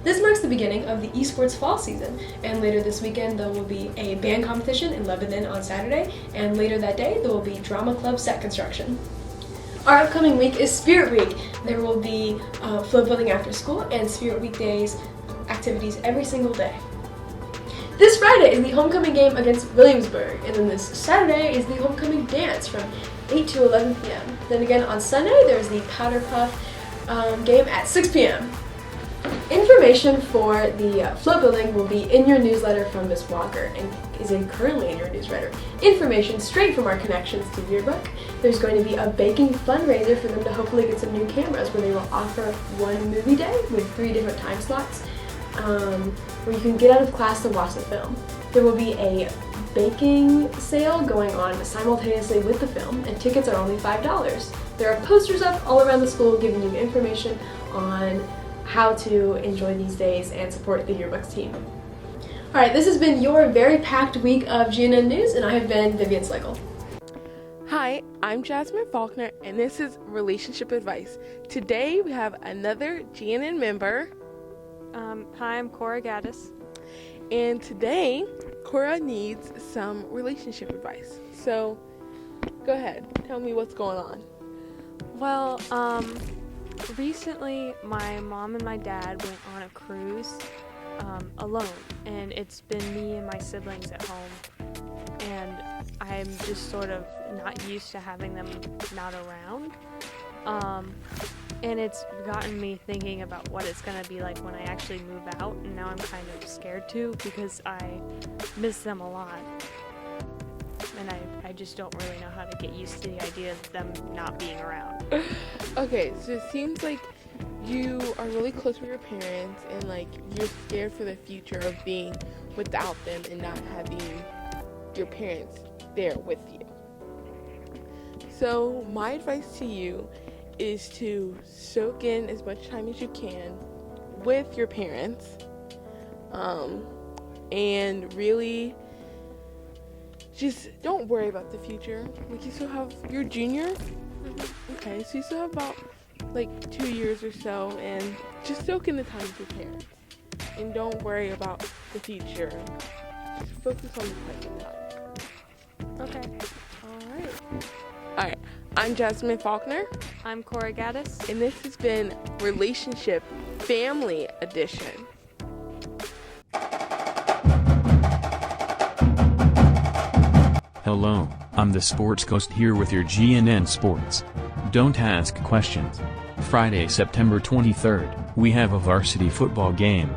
This marks the beginning of the esports fall season, and later this weekend there will be a band competition in Lebanon on Saturday, and later that day there will be drama club set construction. Our upcoming week is Spirit Week. There will be float building after school and Spirit Week days activities every single day. This Friday is the homecoming game against Williamsburg, and then this Saturday is the homecoming dance from 8 to 11 p.m. Then again on Sunday there's the Powder Puff game at 6 p.m. Information for the float building will be in your newsletter from Ms. Walker and is currently in your newsletter. Information straight from our connections to Yearbook. There's going to be a baking fundraiser for them to hopefully get some new cameras where they will offer one movie day with 3 different time slots where you can get out of class to watch the film. There will be a baking sale going on simultaneously with the film, and tickets are only $5. There are posters up all around the school giving you information on how to enjoy these days and support the Yearbooks team. Alright, this has been your very packed week of GNN News, and I have been Vivian Slegel. Hi, I'm Jasmine Faulkner, and this is Relationship Advice. Today we have another GNN member. Hi, I'm Cora Gaddis. And today, Cora needs some relationship advice. So, go ahead, tell me what's going on. Well, recently my mom and my dad went on a cruise alone, and it's been me and my siblings at home, and I'm just sort of not used to having them not around, and it's gotten me thinking about what it's going to be like when I actually move out, and now I'm kind of scared too because I miss them a lot, and I just don't really know how to get used to the idea of them not being around. Okay, so it seems like you are really close with your parents, and like you're scared for the future of being without them and not having your parents there with you. So my advice to you is to soak in as much time as you can with your parents, and really just don't worry about the future. Like, you still have your junior. Okay, so you still have about like 2 years or so, and just soak in the time with your parents. And don't worry about the future. Just focus on the present time. Okay. Alright, I'm Jasmine Faulkner. I'm Cora Gaddis. And this has been Relationship Family Edition. Hello, I'm the Sports Ghost here with your GNN Sports. Don't ask questions. Friday, September 23rd, we have a varsity football game.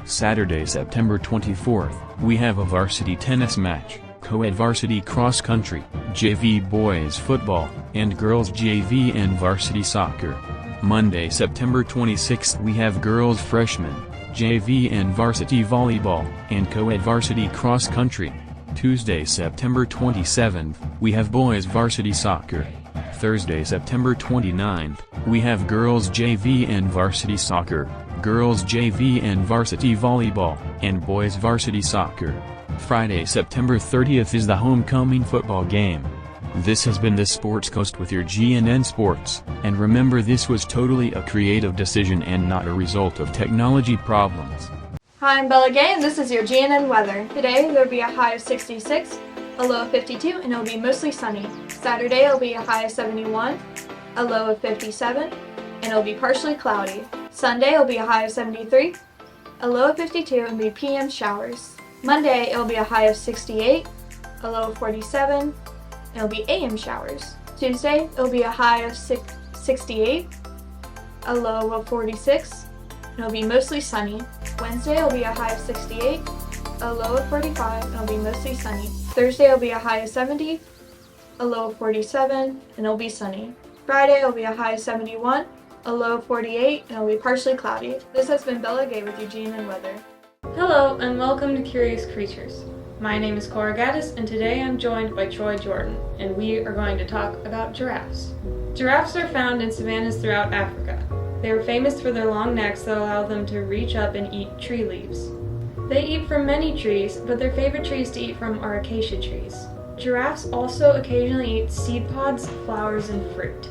Saturday, September 24th, we have a varsity tennis match, co-ed varsity cross country, JV boys football, and girls JV and varsity soccer. Monday, September 26th, we have girls freshman, JV and varsity volleyball, and co-ed varsity cross country. Tuesday, September 27th, we have boys varsity soccer. Thursday, September 29th, we have girls JV and varsity soccer, girls JV and varsity volleyball, and boys varsity soccer. Friday, September 30th is the homecoming football game. This has been the Sports Coast with your GNN Sports, and remember, this was totally a creative decision and not a result of technology problems. Hi, I'm Bella Gay, and this is your GNN weather. Today, there will be a high of 66, a low of 52, and it will be mostly sunny. Saturday, it will be a high of 71, a low of 57, and it will be partially cloudy. Sunday, it will be a high of 73, a low of 52, and be PM showers. Monday, it will be a high of 68, a low of 47, and it will be AM showers. Tuesday, it will be a high of 68, a low of 46, and it will be mostly sunny. Wednesday will be a high of 68, a low of 45, and it'll be mostly sunny. Thursday will be a high of 70, a low of 47, and it'll be sunny. Friday will be a high of 71, a low of 48, and it'll be partially cloudy. This has been Bella Gay with your GNN weather. Hello and welcome to Curious Creatures. My name is Cora Gaddis, and today I'm joined by Troy Jordan, and we are going to talk about giraffes. Giraffes are found in savannas throughout Africa. They are famous for their long necks that allow them to reach up and eat tree leaves. They eat from many trees, but their favorite trees to eat from are acacia trees. Giraffes also occasionally eat seed pods, flowers, and fruit.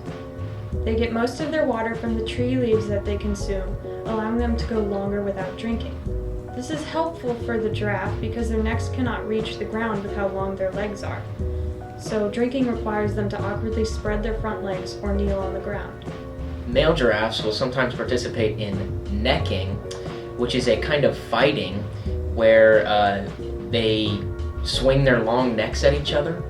They get most of their water from the tree leaves that they consume, allowing them to go longer without drinking. This is helpful for the giraffe because their necks cannot reach the ground with how long their legs are. So drinking requires them to awkwardly spread their front legs or kneel on the ground. Male giraffes will sometimes participate in necking, which is a kind of fighting where they swing their long necks at each other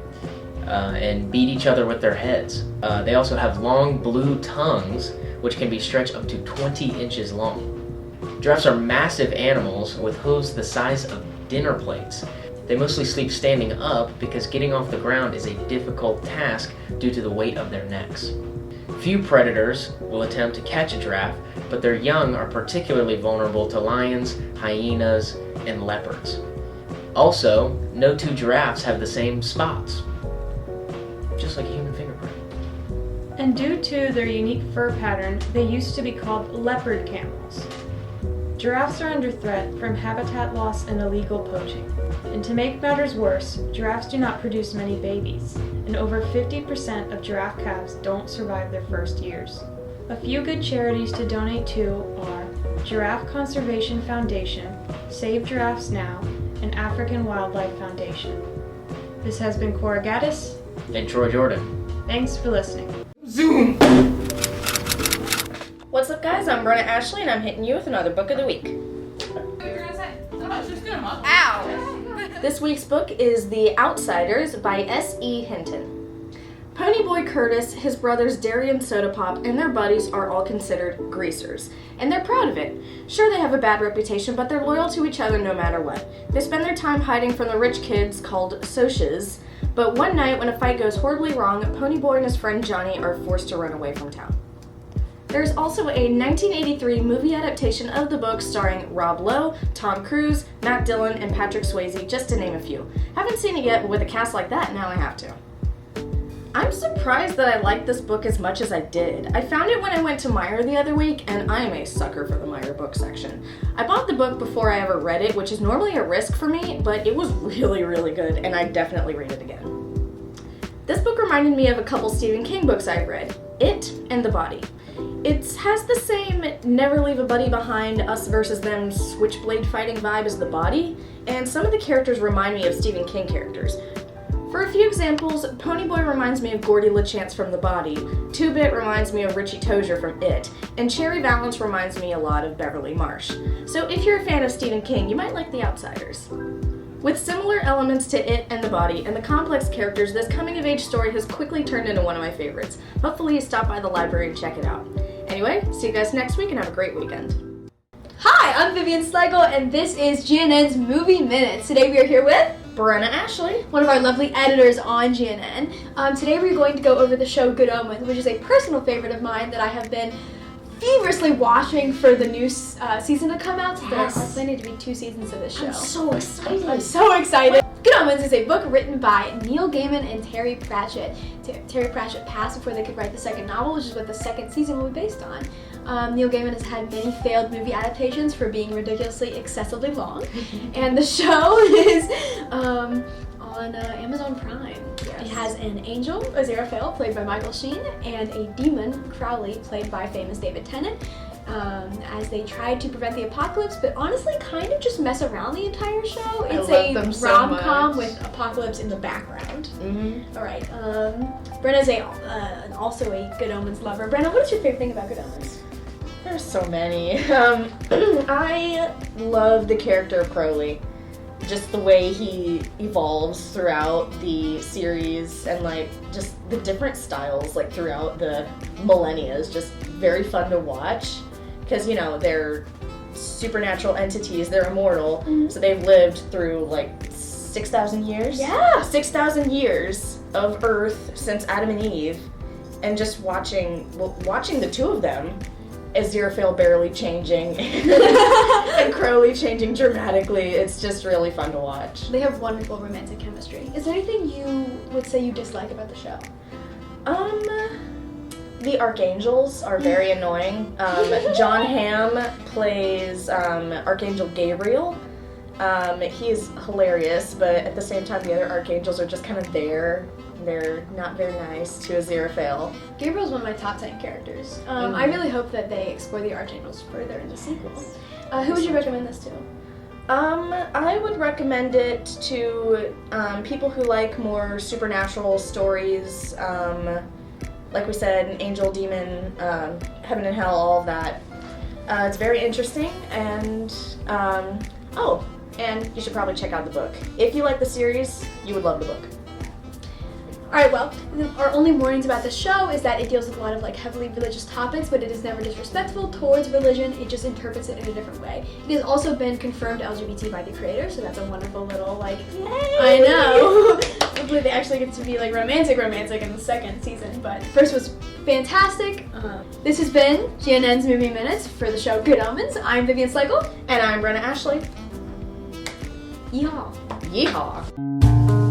and beat each other with their heads. They also have long blue tongues, which can be stretched up to 20 inches long. Giraffes are massive animals with hooves the size of dinner plates. They mostly sleep standing up because getting off the ground is a difficult task due to the weight of their necks. Few predators will attempt to catch a giraffe, but their young are particularly vulnerable to lions, hyenas, and leopards. Also, no two giraffes have the same spots, just like a human fingerprint. And due to their unique fur pattern, they used to be called leopard camels. Giraffes are under threat from habitat loss and illegal poaching. And to make matters worse, giraffes do not produce many babies, and over 50% of giraffe calves don't survive their first years. A few good charities to donate to are Giraffe Conservation Foundation, Save Giraffes Now, and African Wildlife Foundation. This has been Cora Gaddis. And Troy Jordan. Thanks for listening. Zoom! What's up, guys? I'm Brenna Ashley, and I'm hitting you with another book of the week. Ow! This week's book is The Outsiders by S.E. Hinton. Ponyboy Curtis, his brothers Darian Sodapop, and their buddies are all considered greasers, and they're proud of it. Sure, they have a bad reputation, but they're loyal to each other no matter what. They spend their time hiding from the rich kids called Socs, but one night when a fight goes horribly wrong, Ponyboy and his friend Johnny are forced to run away from town. There's also a 1983 movie adaptation of the book starring Rob Lowe, Tom Cruise, Matt Dillon, and Patrick Swayze, just to name a few. Haven't seen it yet, but with a cast like that, now I have to. I'm surprised that I liked this book as much as I did. I found it when I went to Meyer the other week, and I'm a sucker for the Meyer book section. I bought the book before I ever read it, which is normally a risk for me, but it was really, really good, and I'd definitely read it again. This book reminded me of a couple Stephen King books I've read, It and The Body. It has the same never leave a buddy behind, us versus them switchblade fighting vibe as The Body, and some of the characters remind me of Stephen King characters. For a few examples, Ponyboy reminds me of Gordy LeChance from The Body, Two-Bit reminds me of Richie Tozier from It, and Cherry Valance reminds me a lot of Beverly Marsh. So if you're a fan of Stephen King, you might like The Outsiders. With similar elements to It and The Body and the complex characters, this coming-of-age story has quickly turned into one of my favorites. Hopefully you stop by the library and check it out. Anyway, see you guys next week and have a great weekend. Hi, I'm Vivian Slegel, and this is GNN's Movie Minutes. Today we are here with Brenna Ashley. one of our lovely editors on GNN. Today we're going to go over the show Good Omens, which is a personal favorite of mine that I have been feverishly watching for the new season to come out. So there are planning to be 2 seasons of this show. I'm so excited. I'm so excited. Good Omens is a book written by Neil Gaiman and Terry Pratchett. Terry Pratchett passed before they could write the second novel, which is what the second season will be based on. Neil Gaiman has had many failed movie adaptations for being ridiculously excessively long, and the show is on Amazon Prime. Yes. It has an angel, Aziraphale, played by Michael Sheen, and a demon, Crowley, played by famous David Tennant, as they try to prevent the apocalypse, but honestly kind of just mess around the entire show. It's a rom-com with apocalypse in the background. Mm-hmm. All right, Brenna's also a Good Omens lover. Brenna, what is your favorite thing about Good Omens? There's so many. I love the character of Crowley. Just the way he evolves throughout the series and like just the different styles like throughout the millennia is just very fun to watch because you know they're supernatural entities, they're immortal, so they've lived through like 6,000 years. Yeah, 6,000 years of Earth since Adam and Eve, and just watching the two of them. Aziraphale barely changing and Crowley changing dramatically. It's just really fun to watch. They have wonderful romantic chemistry. Is there anything you would say you dislike about the show? The Archangels are very annoying. John Hamm plays Archangel Gabriel. He is hilarious, but at the same time the other Archangels are just kind of there They're not very nice to Aziraphale. Gabriel's one of my top 10 characters. I really hope that they explore the Archangels further in the sequels. Who would you recommend this to? I would recommend it to people who like more supernatural stories, like we said, angel, demon, heaven and hell, all of that. It's very interesting, and and you should probably check out the book. If you like the series, you would love the book. Alright, well, our only warnings about this show is that it deals with a lot of heavily religious topics, but it is never disrespectful towards religion, it just interprets it in a different way. It has also been confirmed LGBT by the creator, so that's a wonderful little, Yay! I know! Hopefully they actually get to be, romantic in the second season, but the first was fantastic. This has been GNN's Movie Minutes for the show Good Omens. I'm Vivian Sleichel. And I'm Brenna Ashley. Yeehaw! Yeehaw!